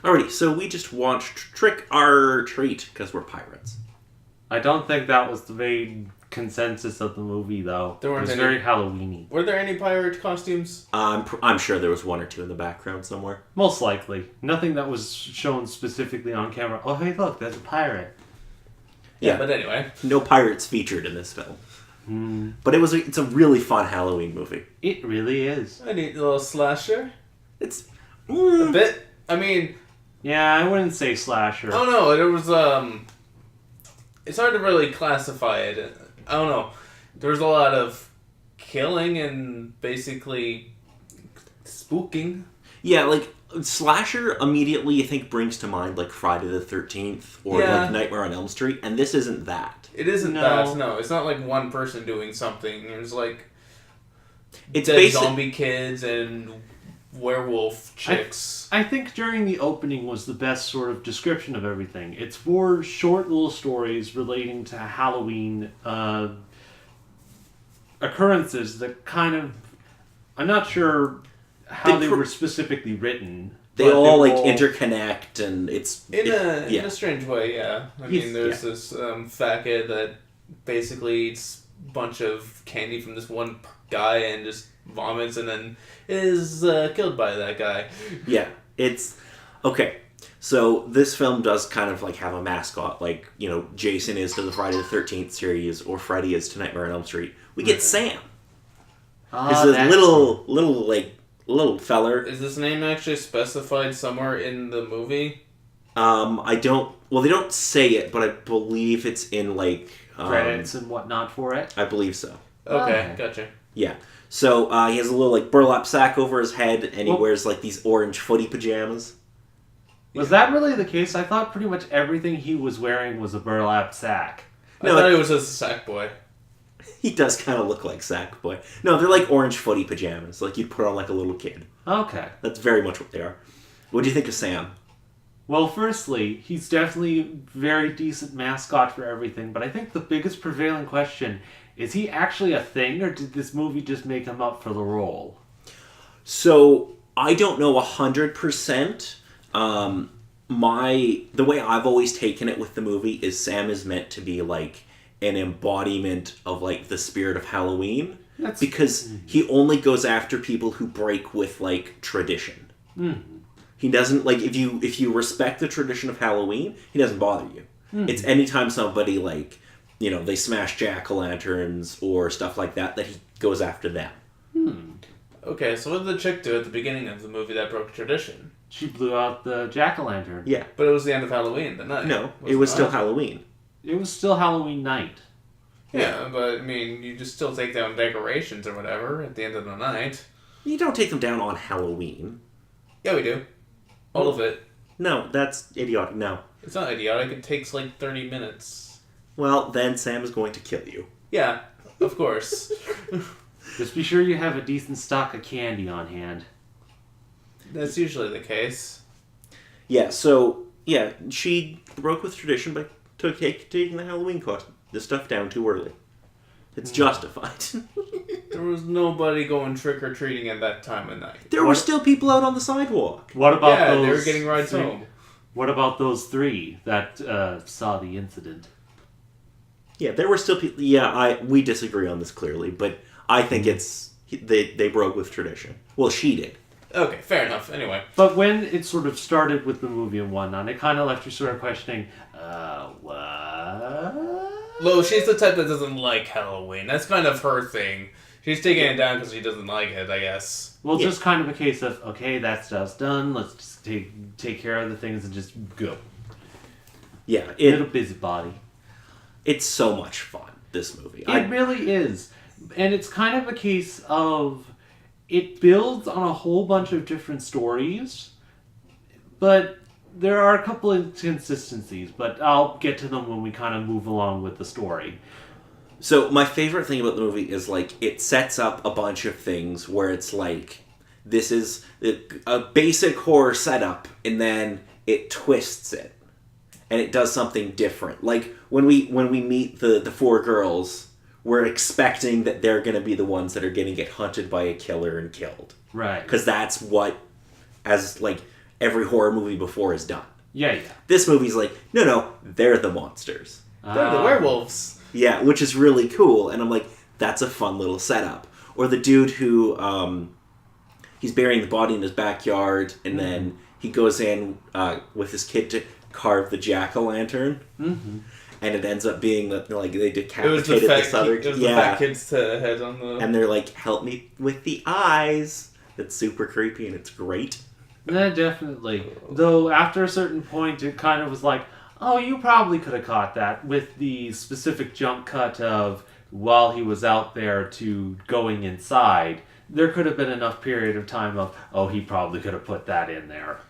Alrighty, so we just watched Trick or Treat because we're pirates. I don't think that was the main consensus of the movie, though. There weren't it was any- very Halloween-y. Were there any pirate costumes? I'm sure there was one or two in the background somewhere. Most likely. Nothing that was shown specifically on camera. Oh, hey, look, there's a pirate. Yeah. But anyway. No pirates featured in this film. But it's a really fun Halloween movie. It really is. I need a little slasher. It's... A bit. I mean, Yeah, I wouldn't say slasher. I don't know. There was, it's hard to really classify it. I don't know. There was a lot of killing and basically spooking. Yeah, like, slasher immediately, I think, brings to mind, like, Friday the 13th or, Yeah. like, Nightmare on Elm Street, and this isn't that. It isn't No. that. No, it's not like one person doing something. There's like It's dead basic... zombie kids and werewolf chicks. I think during the opening was the best sort of description of everything. It's four short little stories relating to Halloween occurrences that kind of... I'm not sure how they were specifically written. They but all, like, all- interconnect, and it's... In a strange way, yeah. I Yes, mean, there's this fat kid that basically eats a bunch of candy from this one guy and just vomits and then is killed by that guy. Yeah, it's... Okay, so this film does kind of, like, have a mascot, like, you know, Jason is to the Friday the 13th series, or Freddy is to Nightmare on Elm Street. We get Sam. It's this little feller. Is this name actually specified somewhere in the movie? I don't... Well, they don't say it, but I believe it's in, like... credits and whatnot for it. I believe so. Okay, Oh. gotcha. Yeah. So, he has a little, like, burlap sack over his head, and he Well- wears, like, these orange footy pajamas. Was that really the case? I thought pretty much everything he was wearing was a burlap sack. No, I thought it was just a sack boy. He does kind of look like Sackboy. No, they're like orange footy pajamas, like you'd put on like a little kid. Okay. That's very much what they are. What do you think of Sam? Well, firstly, he's definitely a very decent mascot for everything, but I think the biggest prevailing question is he actually a thing, or did this movie just make him up for the role? So, I don't know 100%. The way I've always taken it with the movie is Sam is meant to be like an embodiment of like the spirit of Halloween. Because he only goes after people who break with like tradition. He doesn't like if you respect the tradition of Halloween, he doesn't bother you. It's anytime somebody like, you know, they smash jack-o'-lanterns or stuff like that he goes after them. Okay, so what did the chick do at the beginning of the movie that broke tradition? She blew out the jack-o'-lantern. Yeah. But it was the end of Halloween, the night. No, it was still not? Halloween. It was still Halloween night. Yeah, but I mean, you just still take down decorations or whatever at the end of the night. You don't take them down on Halloween. Yeah, we do. All of it. No, that's idiotic. No. It's not idiotic. It takes like 30 minutes. Well, then Sam is going to kill you. Yeah, of course. Just be sure you have a decent stock of candy on hand. That's usually the case. Yeah, so, yeah, she broke with tradition by taking the Halloween costume, the stuff down too early. It's justified. There was nobody going trick-or-treating at that time of night. There were still people out on the sidewalk. What about Yeah, those they were getting rides three- home. What about those three that saw the incident? Yeah, there were still people. Yeah, we disagree on this clearly, but I think it's they broke with tradition. Well, she did. Okay, fair enough. Anyway. But when it sort of started with the movie and whatnot, it kind of left you sort of questioning, what? Well, she's the type that doesn't like Halloween. That's kind of her thing. She's taking it down because she doesn't like it, I guess. Well, Yeah. just kind of a case of, okay, that stuff's done, let's just take care of the things and just go. Yeah, Little busybody. it's so much fun, this movie. It really is. And it's kind of a case of it builds on a whole bunch of different stories, but there are a couple inconsistencies, but I'll get to them when we kind of move along with the story. So my favorite thing about the movie is like it sets up a bunch of things where it's like this is a basic horror setup and then it twists it and it does something different. Like when we meet the four girls, we're expecting that they're going to be the ones that are going to get hunted by a killer and killed. Right. Because that's what as every horror movie before has done. Yeah. This movie's like, no, they're the monsters. They're the werewolves. Yeah, which is really cool. And I'm like, that's a fun little setup. Or the dude who, he's burying the body in his backyard, and then he goes in with his kid to carve the jack-o'-lantern. Mm-hmm. And it ends up being that, like, they decapitated this other kid. It was the fat kid's head on the... And they're like, help me with the eyes. That's super creepy, and it's great. Yeah, definitely. Though, after a certain point, it kind of was like, oh, you probably could have caught that with the specific jump cut of while he was out there to going inside. There could have been enough period of time of, oh, he probably could have put that in there.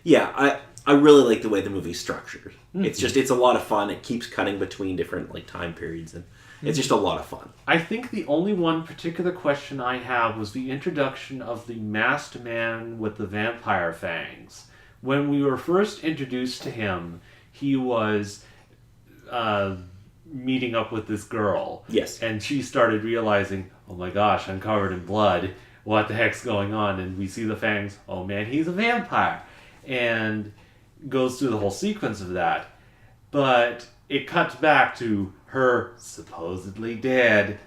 Yeah, I really like the way the movie's structured. Mm-hmm. It's a lot of fun. It keeps cutting between different like time periods, and it's just a lot of fun. I think the only one particular question I have was the introduction of the masked man with the vampire fangs. When we were first introduced to him, he was meeting up with this girl. Yes. And she started realizing, oh my gosh, I'm covered in blood. What the heck's going on? And we see the fangs. Oh man, he's a vampire. And goes through the whole sequence of that. But it cuts back to her supposedly dead,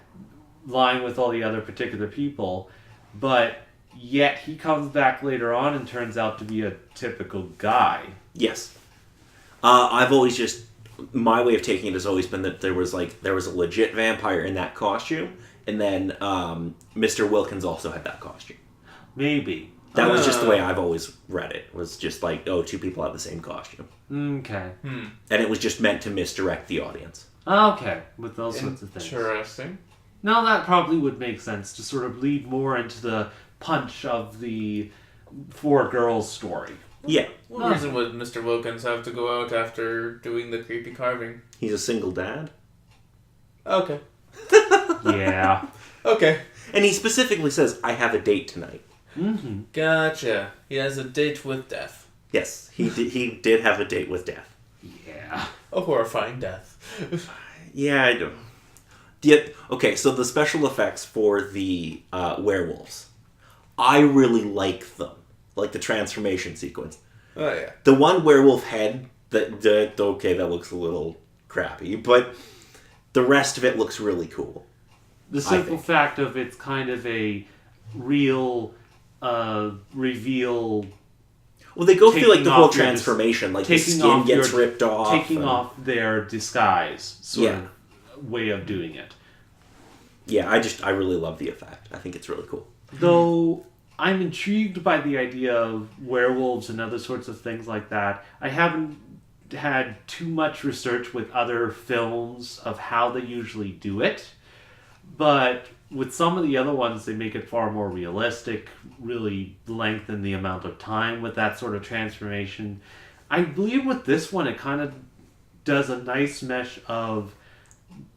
lying with all the other particular people. But yet he comes back later on and turns out to be a typical guy. Yes. My way of taking it has always been that there was a legit vampire in that costume, and then Mr. Wilkins also had that costume. Maybe. That was just the way I've always read it. It was just like, oh, two people have the same costume. Okay. And it was just meant to misdirect the audience. Okay, with those sorts of things. Interesting. Now that probably would make sense to sort of lead more into the punch of the four girls story. Yeah. What reason would Mr. Wilkins have to go out after doing the creepy carving? He's a single dad. Okay. Yeah. Okay. And he specifically says, I have a date tonight. Mm-hmm. Gotcha. He has a date with death. Yes, he did have a date with death. Yeah. A horrifying death. Yeah, I don't... Yeah, okay, so the special effects for the werewolves. I really like them. Like the transformation sequence. Oh, yeah. The one werewolf head, that looks a little crappy, but the rest of it looks really cool. The simple fact of it's kind of a real reveal. Well, they go through like the whole transformation, like the skin gets ripped off. Taking off their disguise sort of way of doing it. Yeah, I really love the effect. I think it's really cool. Though I'm intrigued by the idea of werewolves and other sorts of things like that. I haven't had too much research with other films of how they usually do it. But with some of the other ones, they make it far more realistic, really lengthen the amount of time with that sort of transformation. I believe with this one, it kind of does a nice mesh of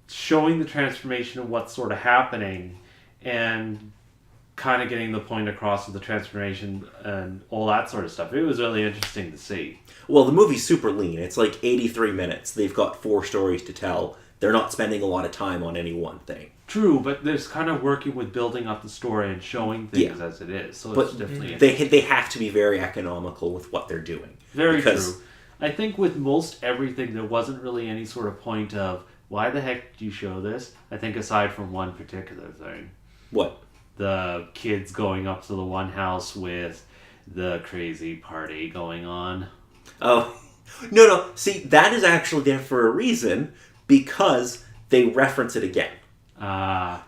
showing the transformation of what's sort of happening and kind of getting the point across of the transformation and all that sort of stuff. It was really interesting to see. Well, the movie's super lean. It's like 83 minutes. They've got 4 stories to tell. They're not spending a lot of time on any one thing. True, but there's kind of working with building up the story and showing things as it is. So it's definitely they have to be very economical with what they're doing. Very true. I think with most everything, there wasn't really any sort of point of, why the heck did you show this? I think aside from one particular thing. What? The kids going up to the one house with the crazy party going on. Oh, no. See, that is actually there for a reason, because they reference it again.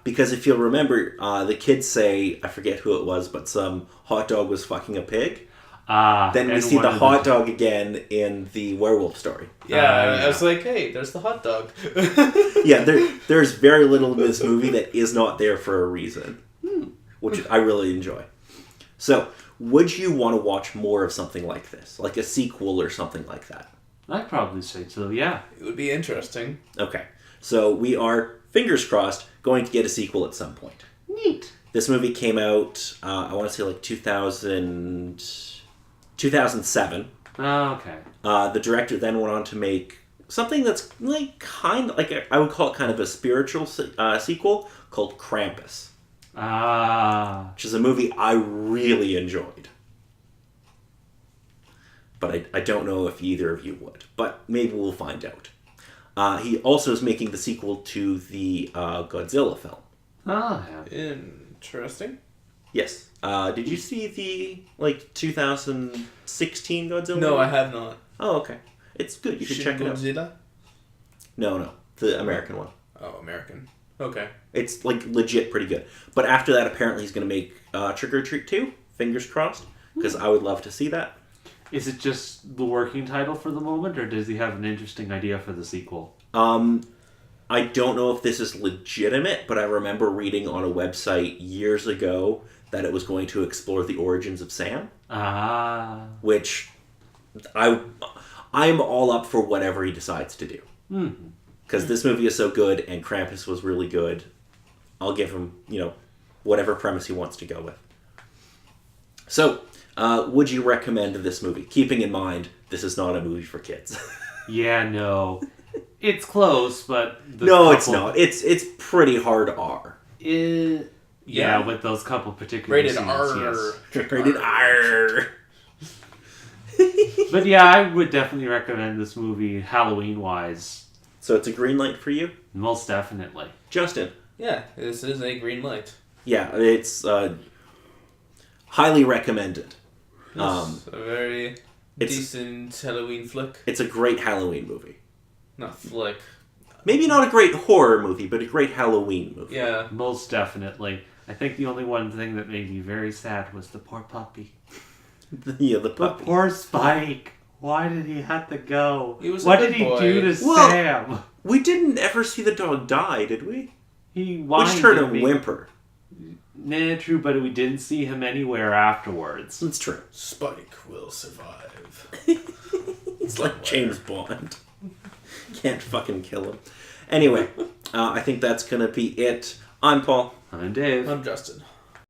Because if you'll remember, the kids say, I forget who it was, but some hot dog was fucking a pig. Then we see the hot dog again in the werewolf story. Yeah, I was like, hey, there's the hot dog. Yeah, there's very little in this movie that is not there for a reason, which I really enjoy. So, would you want to watch more of something like this? Like a sequel or something like that? I'd probably say so, yeah. It would be interesting. Okay, so we are, fingers crossed, going to get a sequel at some point. Neat. This movie came out, I want to say like 2007. Oh, okay. The director then went on to make something that's like I would call it kind of a spiritual sequel called Krampus. Which is a movie I really enjoyed. but I don't know if either of you would. But maybe we'll find out. He also is making the sequel to the Godzilla film. Ah, Interesting. Yes. Did you see the 2016 Godzilla? No, I have not. Oh, okay. It's good. You should check it out. Godzilla? No, the American one. Oh, American. Okay. It's legit pretty good. But after that, apparently he's going to make Trick or Treat 2. Fingers crossed, because I would love to see that. is it just the working title for the moment, or does he have an interesting idea for the sequel? I don't know if this is legitimate, but I remember reading on a website years ago that it was going to explore the origins of Sam. Ah. Which I'm all up for whatever he decides to do. Because this movie is so good and Krampus was really good. I'll give him, whatever premise he wants to go with. So, would you recommend this movie? Keeping in mind, this is not a movie for kids. Yeah, no. It's close, but... It's not. It's pretty hard R. Yeah, with those couple particular Rated scenes, R. yes. Rated R. But yeah, I would definitely recommend this movie Halloween-wise. So it's a green light for you? Most definitely. Justin? Yeah, this is a green light. Yeah, it's highly recommended. It's a very decent Halloween flick. It's a great Halloween movie. Not flick. Maybe not a great horror movie, but a great Halloween movie. Yeah. Most definitely. I think the only one thing that made me very sad was the poor puppy. The puppy. The poor Spike. Why did he have to go? He was a what good did he boy. do to Well, Sam? We didn't ever see the dog die, did we? He We whined just heard at him me. whimper. Nah, true, but we didn't see him anywhere afterwards. It's true. Spike will survive. It's like James Bond. Can't fucking kill him. Anyway, I think that's going to be it. I'm Paul. I'm Dave. I'm Justin.